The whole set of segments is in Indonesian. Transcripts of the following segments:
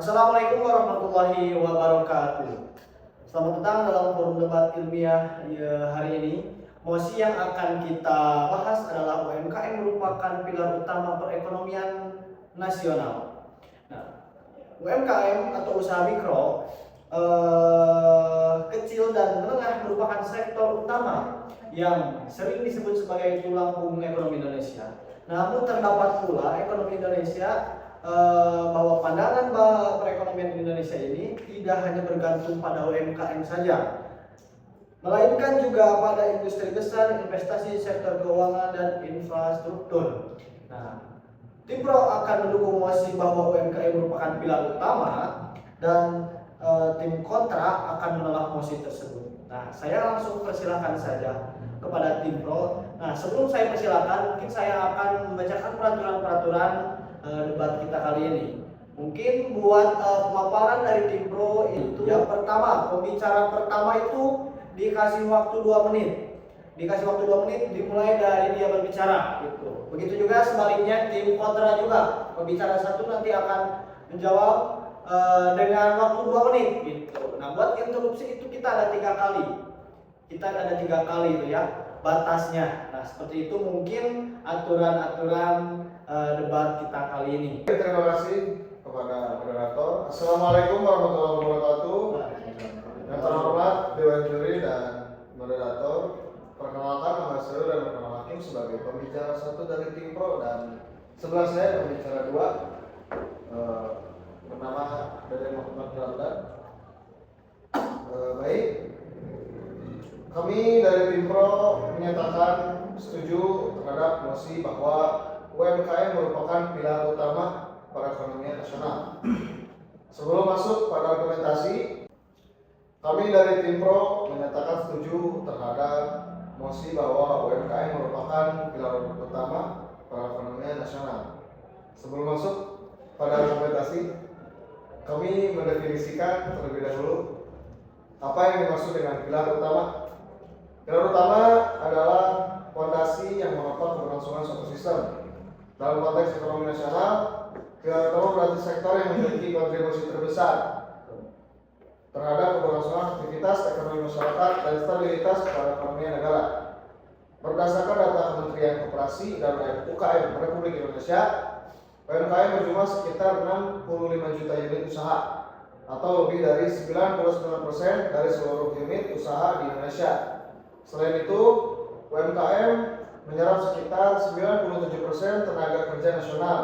Assalamualaikum warahmatullahi wabarakatuh. Selamat datang dalam forum debat ilmiah hari ini. Mosi yang akan kita bahas adalah UMKM merupakan pilar utama perekonomian nasional. Nah, UMKM atau usaha mikro kecil dan menengah merupakan sektor utama yang sering disebut sebagai tulang punggung ekonomi Indonesia. Namun terdapat pula ekonomi Indonesia bahwa pandangan perekonomian Indonesia ini tidak hanya bergantung pada UMKM saja, melainkan juga pada industri besar, investasi, sektor keuangan, dan infrastruktur. Nah, Timpro akan mendukung mosi bahwa UMKM merupakan pilar utama dan tim kontra akan menolak mosi tersebut. Nah, saya langsung persilahkan saja kepada Timpro. Nah, sebelum saya persilakan, mungkin saya akan membacakan peraturan-peraturan debat kita kali ini. Mungkin buat pemaparan dari Timpro itu yang pertama, pembicara pertama itu dikasih waktu 2 menit. Dikasih waktu 2 menit dimulai dari dia berbicara gitu. Begitu juga sebaliknya tim kontra juga. Pembicara satu nanti akan menjawab dengan waktu 2 menit gitu. Nah, buat interupsi itu kita ada 3 kali. Kita ada 3 kali itu ya batasnya. Nah, seperti itu mungkin aturan-aturan debat kita kali ini. Terima kasih kepada moderator. Assalamualaikum warahmatullahi wabarakatuh. Yang terhormat Dewan Juri dan moderator, perkenalkan nama saya dan Rektor Hakim sebagai pembicara satu dari Timpro, dan sebelah saya pembicara 2 bernama Dede Muhammad Ramdan. Baik, kami dari Timpro menyatakan setuju terhadap mosi bahwa UMKM merupakan pilar utama perekonomian nasional. Sebelum masuk pada argumentasi, kami dari Timpro menyatakan setuju terhadap mosi bahwa UMKM merupakan pilar utama perekonomian nasional. Sebelum masuk pada argumentasi, kami mendefinisikan terlebih dahulu apa yang dimaksud dengan pilar utama. Pilar utama adalah fondasi yang menopang keberlangsungan suatu sistem. Dalam konteks ekonomi nasional, pilar utama berarti sektor yang memiliki kontribusi terbesar terhadap keberlangsungan aktivitas ekonomi masyarakat dan stabilitas perekonomian negara. Berdasarkan data Kementerian Koperasi dan UKM Republik Indonesia, UMKM berjumlah sekitar 65 juta unit usaha atau lebih dari 99% dari seluruh unit usaha di Indonesia. Selain itu, UMKM menyerap sekitar 97% tenaga kerja nasional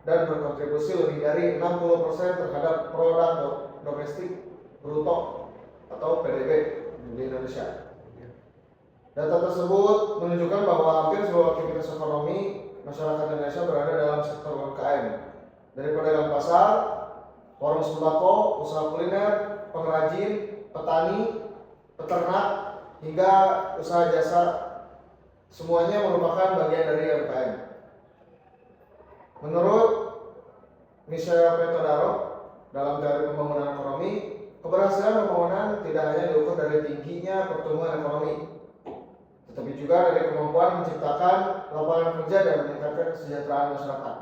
dan berkontribusi lebih dari 60% terhadap produk domestik bruto atau PDB di Indonesia. Data tersebut menunjukkan bahwa hampir seluruh aktivitas ekonomi masyarakat Indonesia berada dalam sektor UMKM, dari pedagang pasar, warung sembako, usaha kuliner, pengrajin, petani, peternak, hingga usaha jasa. Semuanya merupakan bagian dari UMKM. Menurut Michel Petodaro dalam teori pembangunan ekonomi, keberhasilan pembangunan tidak hanya diukur dari tingginya pertumbuhan ekonomi, tetapi juga dari kemampuan menciptakan lapangan kerja dan meningkatkan kesejahteraan masyarakat.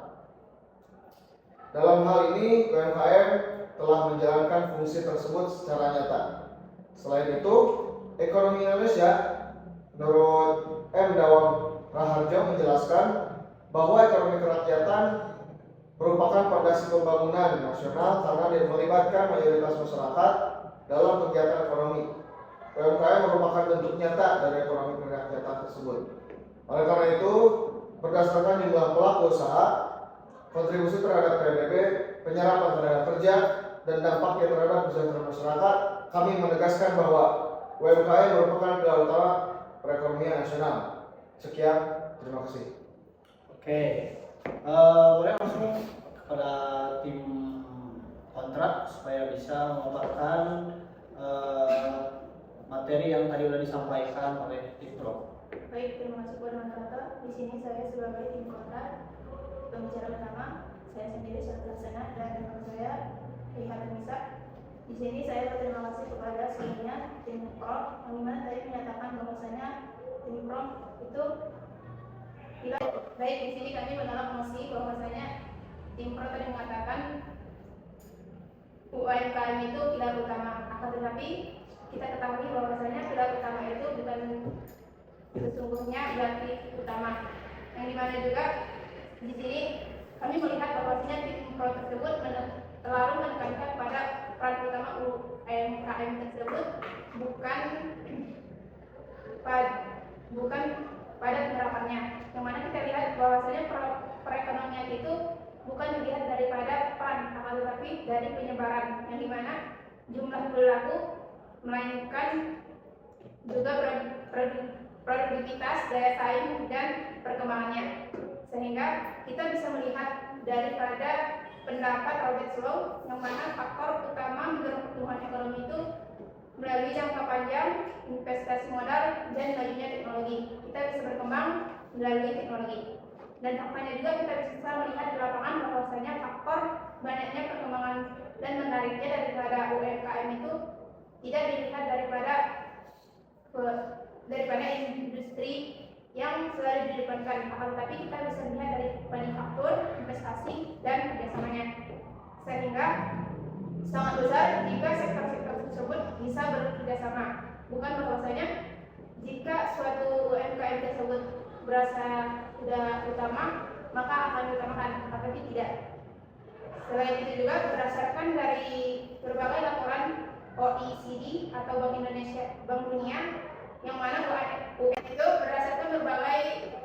Dalam hal ini, UMKM telah menjalankan fungsi tersebut secara nyata. Selain itu, ekonomi Indonesia, menurut M. Dawang Raharjo menjelaskan bahwa ekonomi kerakyatan merupakan fondasi pembangunan nasional karena melibatkan mayoritas masyarakat dalam kegiatan ekonomi. UMKM merupakan bentuk nyata dari ekonomi kerakyatan tersebut. Oleh karena itu, berdasarkan jumlah pelaku usaha, kontribusi terhadap PDB, penyerapan tenaga kerja, dan dampaknya terhadap kesejahteraan masyarakat, kami menegaskan bahwa UMKM merupakan pilar utama perekonomian nasional. Sekian, terima kasih. Oke, boleh langsung kepada tim kontrak supaya bisa memaparkan materi yang tadi sudah disampaikan oleh Timpro. Baik, terima kasih kepada moderator. Di sini saya sebagai tim kontrak, pembicara pertama, saya sendiri Syarif Laksana dan rekan saya Rihan Nisa. Di sini saya berterima kasih kepada semuanya tim Pro, yang dimana tadi menyatakan bahwasanya tim Pro itu tidak baik. Di sini kami menolak mosi bahwasanya tim Pro tadi mengatakan UMKM itu pilar utama. Akan tetapi kita ketahui bahwasanya pilar utama itu bukan sesungguhnya berarti utama. Yang dimana juga di sini kami melihat bahwasanya tim pro tersebut terlalu menekankan pada peran utama UMKM tersebut bukan pada penerapannya. Yang mana kita lihat bahwasanya perekonomian itu bukan dilihat daripada peran, akan tetapi dari penyebaran, yang dimana jumlah pelaku melainkan juga produktivitas, daya saing, dan perkembangannya. Sehingga kita bisa melihat daripada pendapat Robert Slow, yang mana faktor utama mendorong pertumbuhan ekonomi itu melalui jangka panjang, investasi modal, dan majunya teknologi. Kita bisa berkembang melalui teknologi. Dan faktanya juga kita bisa melihat di lapangan bahwasanya faktor banyaknya perkembangan dan menariknya daripada UMKM itu tidak dilihat daripada industri yang selalu dikedepankan, tetapi kita bisa melihat dari manufaktur, investasi, dan kerjasamanya. Sehingga sangat besar jika sektor-sektor tersebut bisa bekerjasama. Bukan bahwasanya jika suatu UMKM tersebut berasa sudah utama, maka akan diutamakan, tetapi tidak. Selain itu juga berdasarkan dari berbagai laporan OECD atau Bank Indonesia, Bank Dunia, yang mana UMKM itu berdasarkan berbagai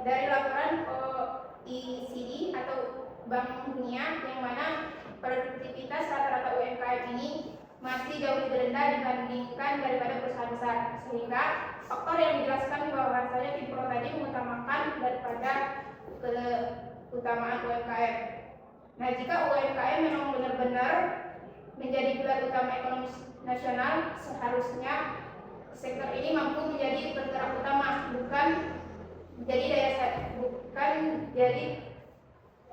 dari laporan OECD atau Bank Dunia, yang mana produktivitas rata-rata UMKM ini masih jauh lebih rendah dibandingkan daripada perusahaan besar. Sehingga faktor yang dijelaskan bahwasanya tim pro tadi mengutamakan daripada keutamaan UMKM. Nah, jika UMKM memang benar-benar menjadi pilar utama ekonomi nasional, seharusnya sektor ini mampu menjadi bergerak utama, bukan jadi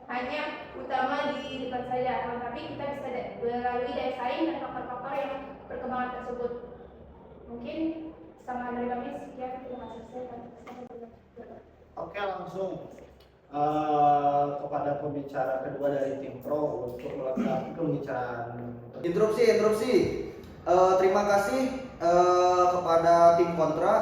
hanya utama di depan saja, tetapi kita bisa melalui daya saing dan faktor-faktor yang perkembangan tersebut. Mungkin sama dari kami sekian, terima kasih. Oke, langsung kepada pembicara kedua dari tim pro untuk melengkapi pembicaraan. Interupsi. Terima kasih kepada tim kontra.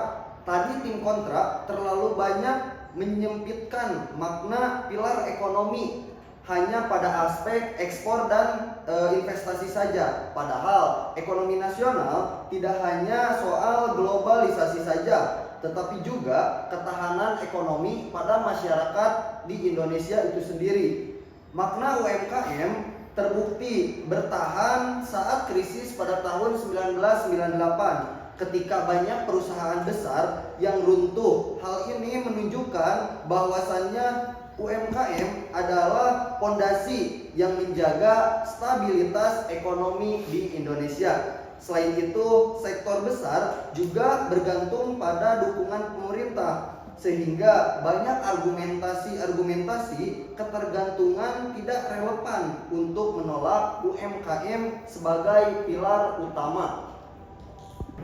Tadi tim kontra terlalu banyak menyempitkan makna pilar ekonomi hanya pada aspek ekspor dan investasi saja. Padahal ekonomi nasional tidak hanya soal globalisasi saja, tetapi juga ketahanan ekonomi pada masyarakat di Indonesia itu sendiri. Makna UMKM terbukti bertahan saat krisis pada tahun 1998 ketika banyak perusahaan besar yang runtuh. Hal ini menunjukkan bahwasannya UMKM adalah fondasi yang menjaga stabilitas ekonomi di Indonesia. Selain itu, sektor besar juga bergantung pada dukungan pemerintah, sehingga banyak argumentasi ketergantungan tidak relevan untuk menolak UMKM sebagai pilar utama.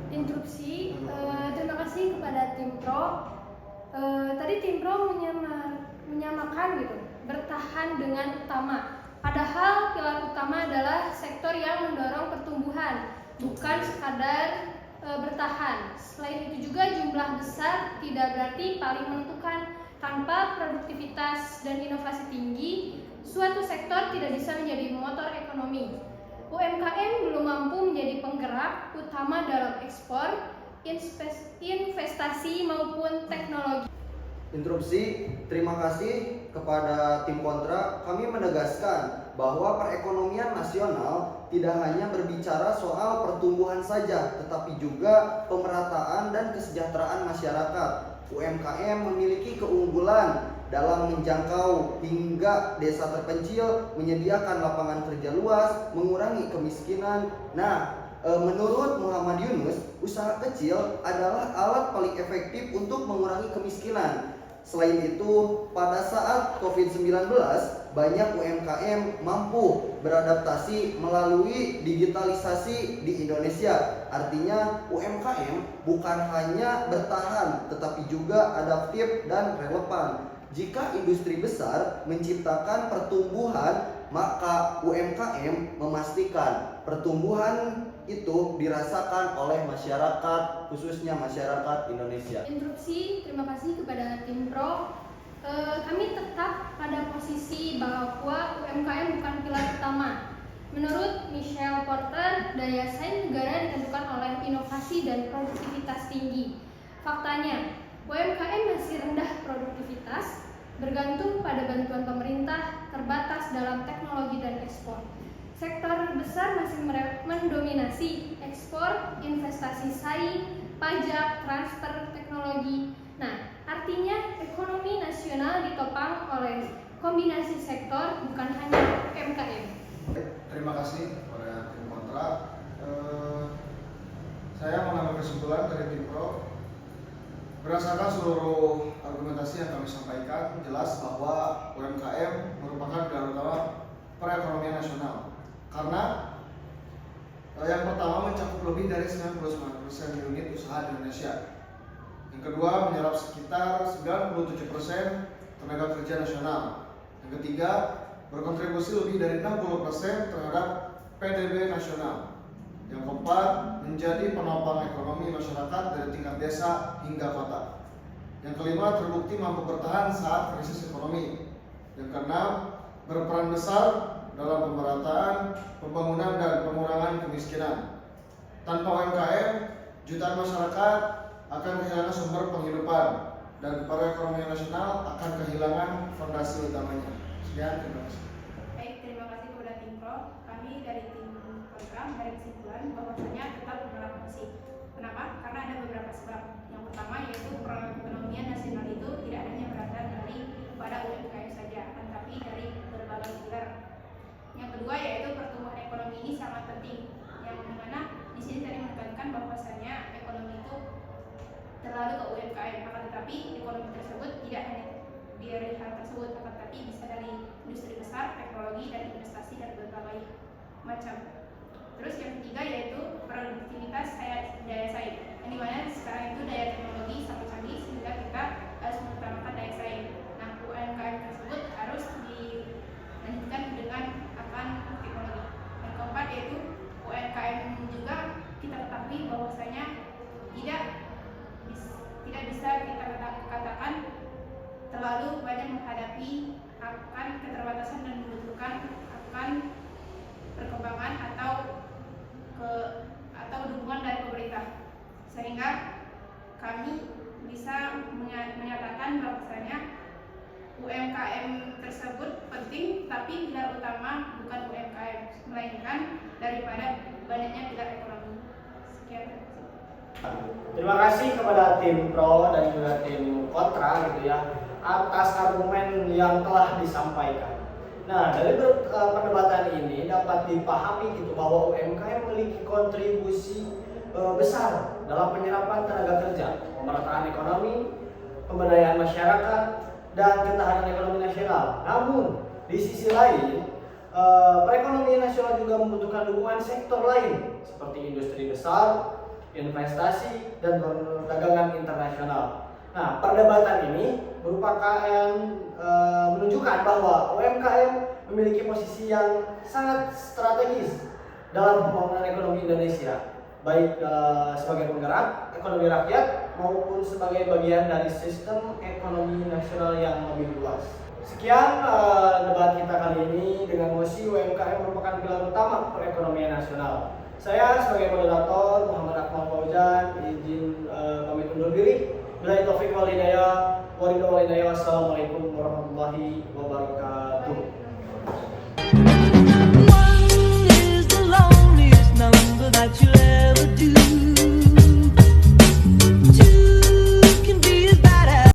Interupsi, terima kasih kepada tim pro. Tadi tim pro menyamakan gitu, bertahan dengan utama. Padahal pilar utama adalah sektor yang mendorong pertumbuhan, bukan sekadar bertahan. Selain itu juga jumlah besar tidak berarti paling menentukan. Tanpa produktivitas dan inovasi tinggi, suatu sektor tidak bisa menjadi motor ekonomi. UMKM belum mampu menjadi penggerak utama dalam ekspor, investasi maupun teknologi. Interupsi, terima kasih kepada tim kontra. Kami menegaskan bahwa perekonomian nasional tidak hanya berbicara soal pertumbuhan saja, tetapi juga pemerataan dan kesejahteraan masyarakat. UMKM memiliki keunggulan dalam menjangkau hingga desa terpencil, menyediakan lapangan kerja luas, mengurangi kemiskinan. Menurut Muhammad Yunus, usaha kecil adalah alat paling efektif untuk mengurangi kemiskinan. Selain itu, pada saat COVID-19, banyak UMKM mampu beradaptasi melalui digitalisasi di Indonesia. Artinya, UMKM bukan hanya bertahan, tetapi juga adaptif dan relevan. Jika industri besar menciptakan pertumbuhan maka UMKM memastikan pertumbuhan itu dirasakan oleh masyarakat, khususnya masyarakat Indonesia. Interupsi, terima kasih kepada tim Pro. Kami tetap pada posisi bahwa UMKM bukan pilar utama. Menurut Michelle Porter, daya saing negara ditentukan oleh inovasi dan produktivitas tinggi. Faktanya, UMKM masih rendah produktivitas, bergantung pada bantuan pemerintah, terbatas dalam teknologi dan ekspor. Sektor besar masih mendominasi ekspor, investasi saing, pajak, transfer teknologi. Nah, artinya ekonomi nasional ditopang oleh kombinasi sektor, bukan hanya UMKM. Terima kasih kepada tim kontra. Saya mengambil kesimpulan dari tim pro. Berdasarkan seluruh argumentasi yang kami sampaikan, jelas bahwa UMKM merupakan pilar utama perekonomian nasional. Karena yang pertama mencakup lebih dari 99% unit usaha di Indonesia. Yang kedua menyerap sekitar 97% tenaga kerja nasional. Yang ketiga berkontribusi lebih dari 60% terhadap PDB nasional. Yang keempat menjadi penopang ekonomi masyarakat dari tingkat desa hingga kota. Yang kelima terbukti mampu bertahan saat krisis ekonomi. Yang keenam berperan besar dalam pemerataan, pembangunan dan pengurangan kemiskinan. Tanpa UMKM, jutaan masyarakat akan kehilangan sumber penghidupan dan perekonomian nasional akan kehilangan fondasi utamanya. Sekian, terima kasih. Baik, terima kasih kepada tim Pro. Kami dari tim kontra dari kesimpulan bahwasanya tetap menolak mosi. Kenapa? Karena ada beberapa sebab. Yang pertama yaitu perekonomian nasional itu tidak hanya berasal dari pada UMKM saja, tetapi dari berbagai pilar. Yang kedua yaitu pertumbuhan ekonomi ini sangat penting, yang dimana di sini tadi menekankan bahwasanya ekonomi itu terlalu ke UMKM, akan tetapi ekonomi tersebut tidak hanya dari hal tersebut, akan tetapi bisa dari industri besar, teknologi dan investasi dari berbagai macam. Terus yang ketiga yaitu produktivitas daya saing, yang dimana sekarang itu daya teknologi sangat canggih sehingga kita harus mengutamakan daya saing. Nah, UMKM tersebut harus dilanjutkan dengan akan teknologi. Yang keempat yaitu UMKM juga kita ketahui bahwasanya tidak bisa kita katakan terlalu banyak menghadapi akan keterbatasan dan membutuhkan akan perkembangan atau dukungan dari pemerintah, sehingga kami bisa menyatakan bahwasanya UMKM tersebut penting, tapi pilar utama bukan UMKM, melainkan daripada banyaknya pilar ekonomi. Sekian. Terima kasih kepada tim pro dan juga tim kontra gitu ya atas argumen yang telah disampaikan. Nah, dari perdebatan ini dapat dipahami gitu bahwa UMKM memiliki kontribusi besar dalam penyerapan tenaga kerja, pemerataan ekonomi, pemberdayaan masyarakat, dan ketahanan ekonomi nasional. Namun, di sisi lain, perekonomian nasional juga membutuhkan dukungan sektor lain seperti industri besar, investasi, dan perdagangan internasional. Nah, perdebatan ini merupakan menunjukkan bahwa UMKM memiliki posisi yang sangat strategis dalam pembangunan ekonomi Indonesia, baik sebagai penggerak ekonomi rakyat maupun sebagai bagian dari sistem ekonomi nasional yang lebih luas. Sekian debat kita kali ini dengan mosi UMKM merupakan pilar utama perekonomian nasional. Saya sebagai moderator Muhammad Akmal Fauzan izin pamit undur diri. Billahi taufiq wal hidayah. Wassalamualaikum warahmatullahi wabarakatuh.